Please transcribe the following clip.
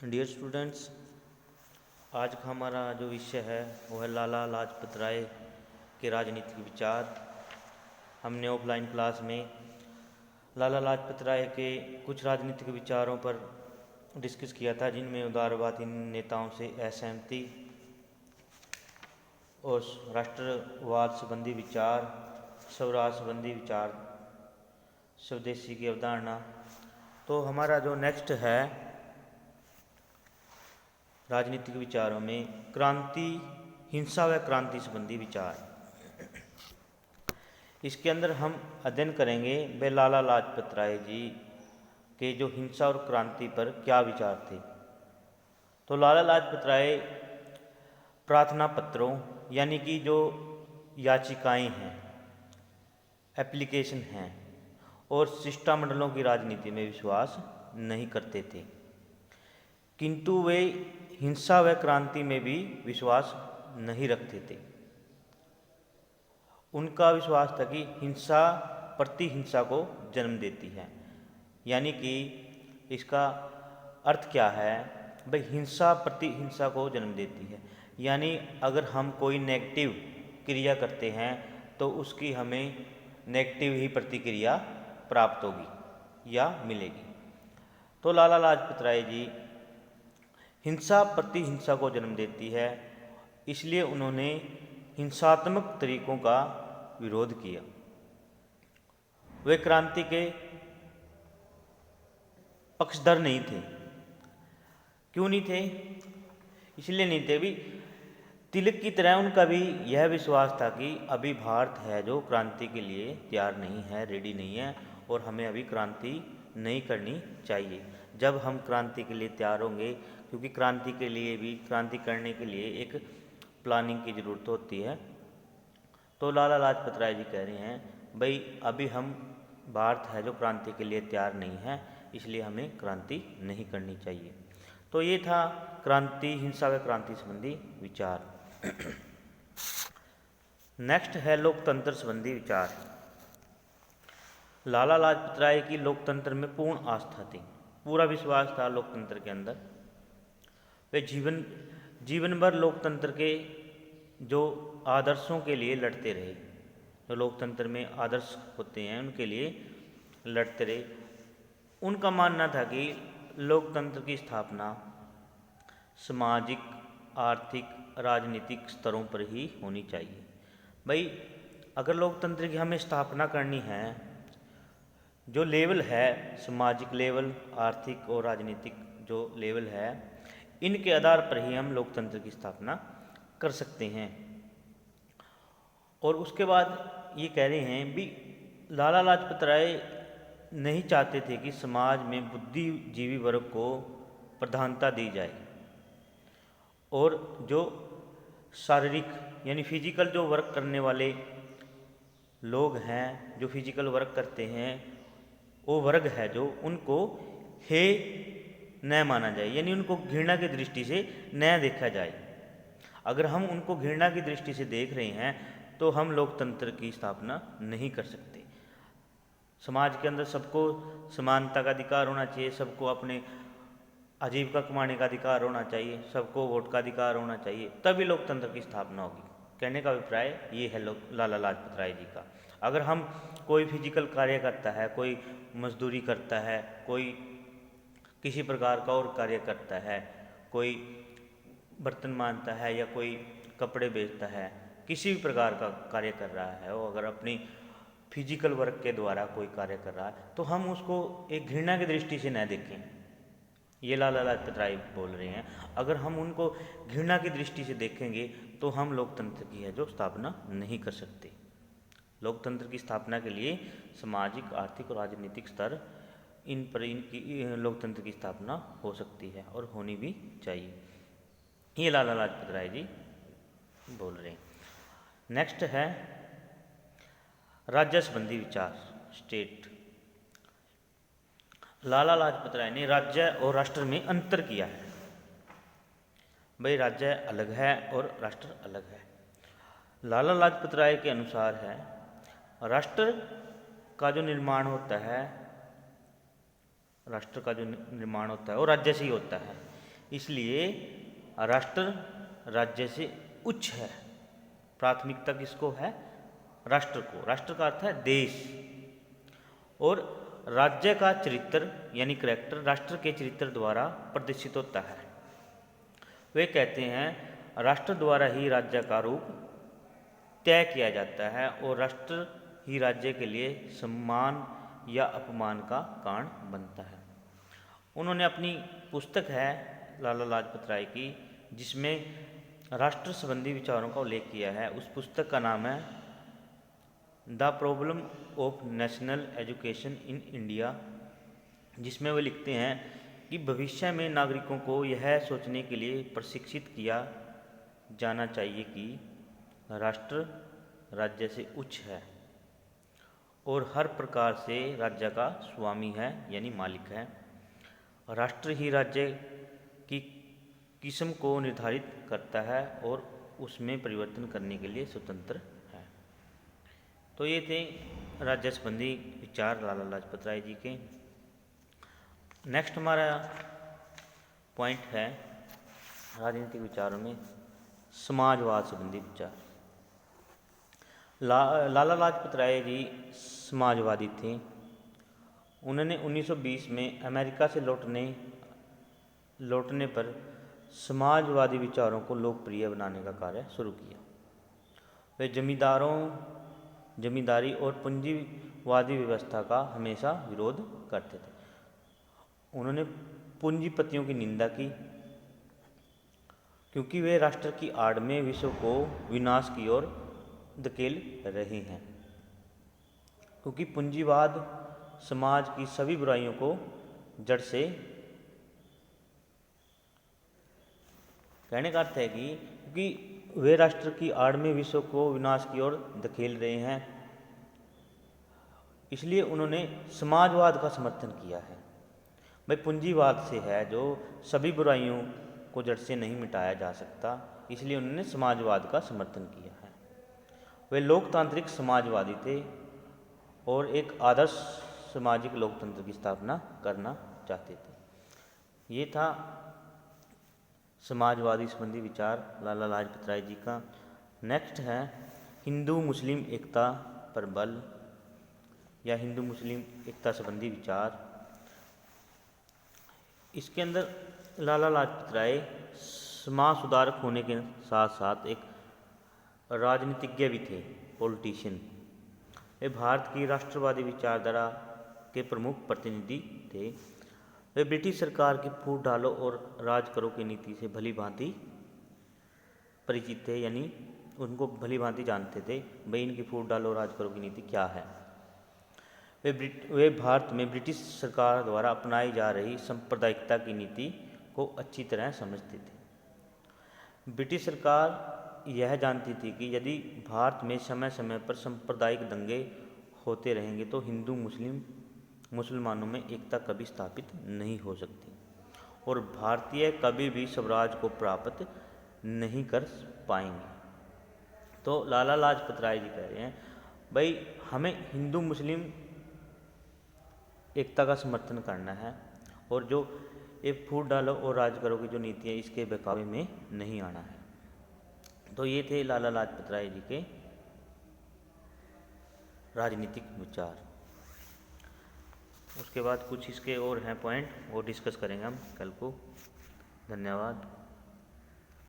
Dear students, आज का हमारा जो विषय है वो है लाला लाजपत राय के राजनीतिक विचार। हमने ऑफलाइन क्लास में लाला लाजपत राय के कुछ राजनीतिक विचारों पर डिस्कस किया था, जिनमें उदारवादी नेताओं से असहमति और राष्ट्रवाद संबंधी विचार, स्वराज संबंधी विचार, स्वदेशी की अवधारणा। तो हमारा जो नेक्स्ट है राजनीतिक विचारों में क्रांति, हिंसा व क्रांति संबंधी विचार। इसके अंदर हम अध्ययन करेंगे वे लाला लाजपत राय जी के जो हिंसा और क्रांति पर क्या विचार थे। तो लाला लाजपत राय प्रार्थना पत्रों यानी कि जो याचिकाएं हैं, एप्लीकेशन हैं और शिष्टामंडलों की राजनीति में विश्वास नहीं करते थे, किंतु वे हिंसा व क्रांति में भी विश्वास नहीं रखते थे। उनका विश्वास था कि हिंसा प्रति हिंसा को जन्म देती है। यानी कि इसका अर्थ क्या है भाई, हिंसा प्रति हिंसा को जन्म देती है। यानी अगर हम कोई नेगेटिव क्रिया करते हैं तो उसकी हमें नेगेटिव ही प्रतिक्रिया प्राप्त होगी या मिलेगी। तो लाला लाजपत राय जी हिंसा प्रति हिंसा को जन्म देती है, इसलिए उन्होंने हिंसात्मक तरीकों का विरोध किया। वे क्रांति के पक्षधर नहीं थे। क्यों नहीं थे? इसलिए नहीं थे भी तिलक की तरह उनका भी यह विश्वास था कि अभी भारत है जो क्रांति के लिए तैयार नहीं है, रेडी नहीं है, और हमें अभी क्रांति नहीं करनी चाहिए। जब हम क्रांति के लिए तैयार होंगे, क्योंकि क्रांति के लिए भी, क्रांति करने के लिए एक प्लानिंग की ज़रूरत होती है। तो लाला लाजपत राय जी कह रहे हैं भाई अभी हम भारत है जो क्रांति के लिए तैयार नहीं है, इसलिए हमें क्रांति नहीं करनी चाहिए। तो ये था क्रांति, हिंसा व क्रांति संबंधी विचार। नेक्स्ट है लोकतंत्र संबंधी विचार। लाला लाजपत राय की लोकतंत्र में पूर्ण आस्था थी, पूरा विश्वास था लोकतंत्र के अंदर। वे जीवन भर लोकतंत्र के जो आदर्शों के लिए लड़ते रहे, जो लोकतंत्र में आदर्श होते हैं उनके लिए लड़ते रहे। उनका मानना था कि लोकतंत्र की स्थापना सामाजिक, आर्थिक, राजनीतिक स्तरों पर ही होनी चाहिए। भाई अगर लोकतंत्र की हमें स्थापना करनी है, जो लेवल है, सामाजिक लेवल, आर्थिक और राजनीतिक जो लेवल है, इनके आधार पर ही हम लोकतंत्र की स्थापना कर सकते हैं। और उसके बाद ये कह रहे हैं भी लाला लाजपत राय नहीं चाहते थे कि समाज में बुद्धिजीवी वर्ग को प्रधानता दी जाए, और जो शारीरिक यानी फिजिकल जो वर्क करने वाले लोग हैं, जो फिजिकल वर्क करते हैं, वो वर्ग है जो उनको हे न माना जाए, यानी उनको घृणा की दृष्टि से न देखा जाए। अगर हम उनको घृणा की दृष्टि से देख रहे हैं तो हम लोकतंत्र की स्थापना नहीं कर सकते। समाज के अंदर सबको समानता का अधिकार होना चाहिए, सबको अपने आजीविका कमाने का अधिकार होना चाहिए, सबको वोट का अधिकार होना चाहिए, तभी लोकतंत्र की स्थापना होगी। कहने का अभिप्राय ये है लाला लाजपत राय जी का। अगर हम कोई फिजिकल कार्य करता है, कोई मजदूरी करता है, कोई किसी प्रकार का और कार्य करता है, कोई बर्तन मांजता है या कोई कपड़े बेचता है, किसी भी प्रकार का कार्य कर रहा है, वो अगर अपनी फिजिकल वर्क के द्वारा कोई कार्य कर रहा है, तो हम उसको एक घृणा की दृष्टि से न देखें। ये लाला लाजपत राय बोल रहे हैं। अगर हम उनको घृणा की दृष्टि से देखेंगे तो हम लोकतंत्र की है जो स्थापना नहीं कर सकते। लोकतंत्र की स्थापना के लिए सामाजिक, आर्थिक और राजनीतिक स्तर इन पर इनकी लोकतंत्र की स्थापना हो सकती है और होनी भी चाहिए। ये लाला लाजपत राय जी बोल रहे हैं। नेक्स्ट है राज्य संबंधी विचार, स्टेट। लाला लाजपत राय ने राज्य और राष्ट्र में अंतर किया है। भाई राज्य अलग है और राष्ट्र अलग है। लाला लाजपत राय के अनुसार है राष्ट्र का जो निर्माण होता है, राष्ट्र का जो निर्माण होता है वो राज्य से ही होता है। इसलिए राष्ट्र राज्य से उच्च है। प्राथमिकता किसको है? राष्ट्र को। राष्ट्र का अर्थ है देश। और राज्य का चरित्र यानी करैक्टर राष्ट्र के चरित्र द्वारा प्रदर्शित होता है। वे कहते हैं राष्ट्र द्वारा ही राज्य का रूप तय किया जाता है और राष्ट्र ही राज्य के लिए सम्मान या अपमान का कारण बनता है। उन्होंने अपनी पुस्तक है लाला लाजपत राय की, जिसमें राष्ट्र संबंधी विचारों का उल्लेख किया है। उस पुस्तक का नाम है the problem of national education in India, जिसमें वे लिखते हैं कि भविष्य में नागरिकों को यह सोचने के लिए प्रशिक्षित किया जाना चाहिए कि राष्ट्र राज्य से उच्च है और हर प्रकार से राज्य का स्वामी है यानी मालिक है। राष्ट्र ही राज्य की किस्म को निर्धारित करता है और उसमें परिवर्तन करने के लिए स्वतंत्र है। तो ये थे राज्य संबंधी विचार लाला लाजपत राय जी के। नेक्स्ट हमारा पॉइंट है राजनीतिक विचारों में समाजवाद संबंधी विचार। लाला लाजपत राय जी समाजवादी थे। उन्होंने 1920 में अमेरिका से लौटने पर समाजवादी विचारों को लोकप्रिय बनाने का कार्य शुरू किया। वे जमींदारी और पूंजीवादी व्यवस्था का हमेशा विरोध करते थे। उन्होंने पूंजीपतियों की निंदा की क्योंकि वे राष्ट्र की आड़ में विश्व को विनाश की ओर धकेल रहे हैं। क्योंकि पूंजीवाद समाज की सभी बुराइयों को जड़ से, कहने का अर्थ है कि क्योंकि वे राष्ट्र की आड़ में विश्व को विनाश की ओर धकेल रहे हैं, इसलिए उन्होंने समाजवाद का समर्थन किया है। भाई पूंजीवाद से है जो सभी बुराइयों को जड़ से नहीं मिटाया जा सकता, इसलिए उन्होंने समाजवाद का समर्थन किया है। वे लोकतांत्रिक समाजवादी थे और एक आदर्श सामाजिक लोकतंत्र की स्थापना करना चाहते थे। ये था समाजवादी संबंधी विचार लाला लाजपत राय जी का। नेक्स्ट है हिंदू मुस्लिम एकता पर बल या हिंदू मुस्लिम एकता संबंधी विचार। इसके अंदर लाला लाजपत राय समाज सुधारक होने के साथ साथ एक राजनीतिज्ञ भी थे, पॉलिटिशियन। वे भारत की राष्ट्रवादी विचारधारा के प्रमुख प्रतिनिधि थे। वे ब्रिटिश सरकार की फूट डालो और राज करो की नीति से भली भांति परिचित थे, यानी उनको भली भांति जानते थे भाई इनकी फूट डालो राज करो की नीति क्या है। वे भारत में ब्रिटिश सरकार द्वारा अपनाई जा रही सांप्रदायिकता की नीति को अच्छी तरह समझते थे। ब्रिटिश सरकार यह जानती थी कि यदि भारत में समय समय पर सांप्रदायिक दंगे होते रहेंगे तो हिंदू मुसलमानों में एकता कभी स्थापित नहीं हो सकती और भारतीय कभी भी स्वराज को प्राप्त नहीं कर पाएंगे। तो लाला लाजपत राय जी कह रहे हैं भाई हमें हिंदू मुस्लिम एकता का समर्थन करना है और जो ये फूट डालो और राज करो की जो नीति है इसके बहकावे में नहीं आना है। तो ये थे लाला लाजपत राय जी के राजनीतिक विचार। उसके बाद कुछ इसके और हैं पॉइंट, वो डिस्कस करेंगे हम कल को। धन्यवाद।